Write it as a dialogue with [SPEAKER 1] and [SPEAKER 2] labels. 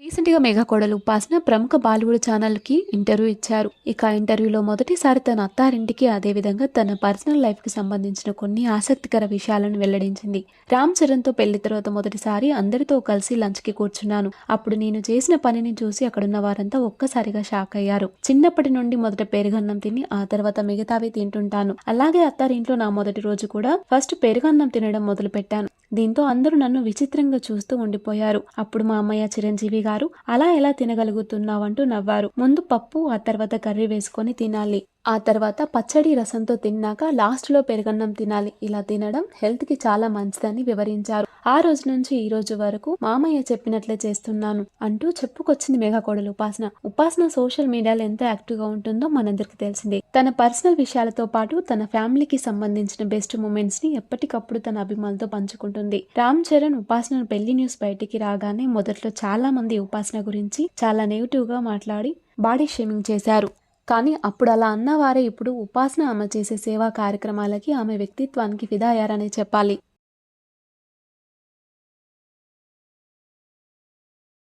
[SPEAKER 1] రీసెంట్‌గా మెగా కోడలు ఉపాసన ప్రముఖ బాలీవుడ్ ఛానల్‌కి ఇంటర్వ్యూ ఇచ్చారు. ఇక ఆ ఇంటర్వ్యూలో మొదటిసారి తన అత్తారింటికి, అదేవిధంగా తన పర్సనల్ లైఫ్‌కి సంబంధించిన కొన్ని ఆసక్తికర విషయాలను వెల్లడించింది. రామ్ చరణ్‌తో పెళ్లి తర్వాత మొదటిసారి అందరితో కలిసి లంచ్‌కి కూర్చున్నాను. అప్పుడు నేను చేసిన పనిని చూసి అక్కడున్న వారంతా ఒక్కసారిగా షాక్ అయ్యారు. చిన్నప్పటి నుండి మొదట పెరుగన్నం తిని, ఆ తర్వాత మిగతావి తింటుంటాను. అలాగే అత్తారింట్లో నా మొదటి రోజు కూడా ఫస్ట్ పెరుగన్నం తినడం మొదలుపెట్టాను. దీంతో అందరూ నన్ను విచిత్రంగా చూస్తూ ఉండిపోయారు. అప్పుడు మా అమ్మయ్య చిరంజీవి గారు, అలా ఎలా తినగలుగుతున్నావంటూ నవ్వారు. ముందు పప్పు, ఆ తర్వాత కర్రీ వేసుకొని తినాలి. ఆ తర్వాత పచ్చడి, రసంతో తిన్నాక లాస్ట్లో పెరుగన్నం తినాలి. ఇలా తినడం హెల్త్ కి చాలా మంచిదని వివరించారు. ఆ రోజు నుంచి ఈ రోజు వరకు మామయ్య చెప్పినట్లే చేస్తున్నాను అంటూ చెప్పుకొచ్చింది మెగా కోడలు ఉపాసన. ఉపాసన సోషల్ మీడియాలో ఎంత యాక్టివ్ గా ఉంటుందో మనందరికి తెలిసిందే. తన పర్సనల్ విషయాలతో పాటు తన ఫ్యామిలీకి సంబంధించిన బెస్ట్ మూమెంట్స్ ని ఎప్పటికప్పుడు తన అభిమానులతో పంచుకుంటుంది. రామ్ చరణ్ ఉపాసన పెళ్లి న్యూస్ బయటికి రాగానే మొదట్లో చాలా మంది ఉపాసన గురించి చాలా నెగిటివ్ గా మాట్లాడి బాడీ షేమింగ్ చేశారు. కానీ అప్పుడు అలా అన్నవారే ఇప్పుడు ఉపాసన ఆమె చేసే సేవా కార్యక్రమాలకి, ఆమె వ్యక్తిత్వానికి ఫిదా అయ్యారనే చెప్పాలి.